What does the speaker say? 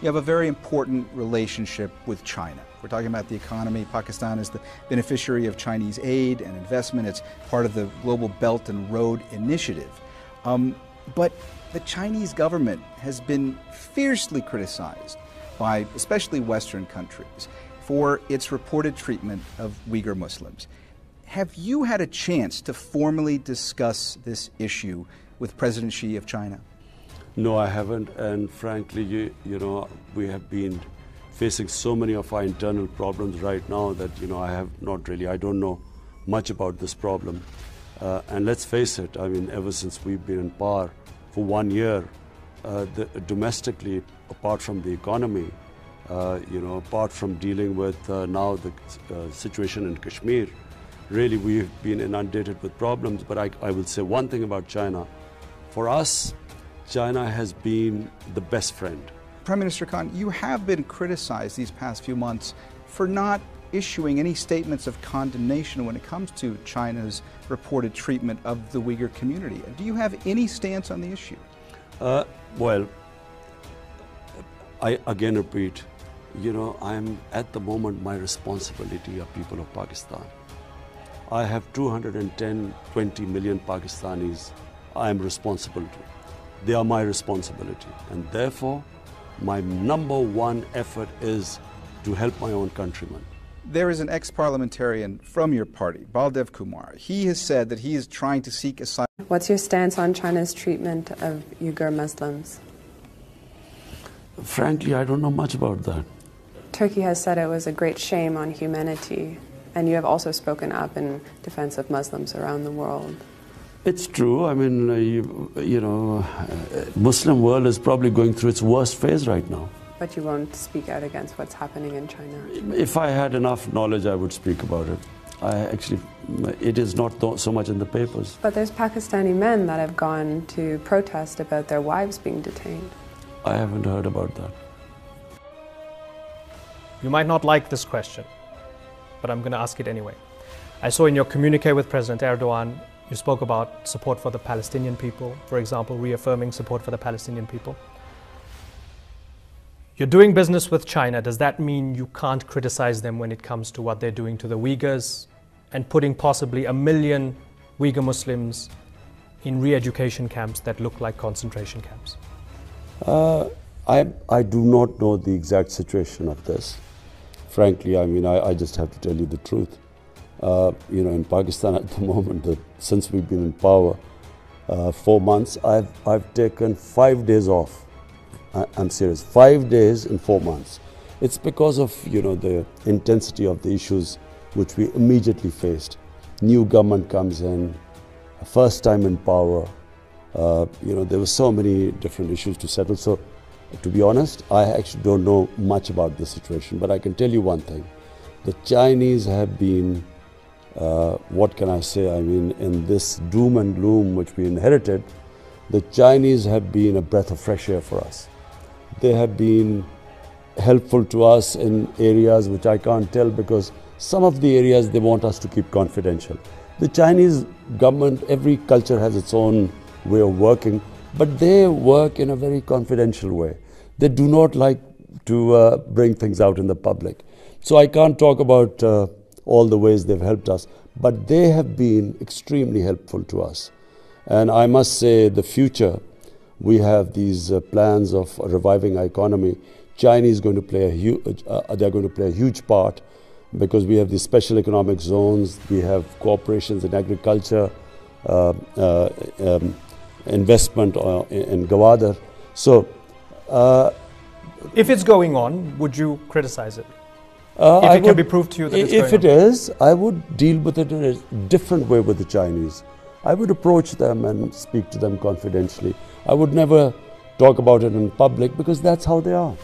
you have a very important relationship with China. We're talking about the economy. Pakistan is the beneficiary of Chinese aid and investment. It's part of the Global Belt and Road Initiative. But the Chinese government has been fiercely criticized by especially Western countries for its reported treatment of Uyghur Muslims. Have you had a chance to formally discuss this issue with President Xi of China? No, I haven't, and frankly, you know, we have been facing so many of our internal problems right now that, you know, I don't know much about this problem. And let's face it, I mean, ever since we've been in power for 1 year, domestically, apart from the economy, you know, apart from dealing with now the situation in Kashmir, really we've been inundated with problems. But I will say one thing about China. For us, China has been the best friend. Prime Minister Khan, you have been criticized these past few months for not issuing any statements of condemnation when it comes to China's reported treatment of the Uyghur community. Do you have any stance on the issue? Well, I again repeat, you know, at the moment, my responsibility are people of Pakistan. I have 20 million Pakistanis I am responsible to. They are my responsibility, and therefore my number one effort is to help my own countrymen. There is an ex-parliamentarian from your party, Baldev Kumar. He has said that he is trying to seek asylum. What's your stance on China's treatment of Uyghur Muslims? Frankly, I don't know much about that. Turkey has said it was a great shame on humanity, and you have also spoken up in defense of Muslims around the world. It's true. I mean, you know, Muslim world is probably going through its worst phase right now. But you won't speak out against what's happening in China? If I had enough knowledge, I would speak about it. It is not so much in the papers. But there's Pakistani men that have gone to protest about their wives being detained. I haven't heard about that. You might not like this question, but I'm going to ask it anyway. I saw in your communique with President Erdogan, you spoke about support for the Palestinian people, for example, reaffirming support for the Palestinian people. You're doing business with China. Does that mean you can't criticize them when it comes to what they're doing to the Uyghurs and putting possibly 1 million Uyghur Muslims in re-education camps that look like concentration camps? I do not know the exact situation of this. Frankly, I mean, I just have to tell you the truth. You know, in Pakistan at the moment, since we've been in power, 4 months, I've taken 5 days off. I'm serious, 5 days in 4 months. It's because of, you know, the intensity of the issues which we immediately faced. New government comes in, first time in power. You know, there were so many different issues to settle. So, to be honest, I actually don't know much about the situation. But I can tell you one thing: the Chinese have been, what can I say? I mean, in this doom and gloom which we inherited, the Chinese have been a breath of fresh air for us. They have been helpful to us in areas which I can't tell, because some of the areas they want us to keep confidential. The Chinese government, every culture has its own way of working, but they work in a very confidential way. They do not like to bring things out in the public. So I can't talk about all the ways they've helped us, but they have been extremely helpful to us. And I must say, the future, we have these plans of reviving our economy. China is going to play they're going to play a huge part, because we have these special economic zones, we have cooperations in agriculture, investment in Gwadar. So, if it's going on, would you criticize it? If it can be proved to you that it's going on? If it is, I would deal with it in a different way with the Chinese. I would approach them and speak to them confidentially. I would never talk about it in public, because that's how they are.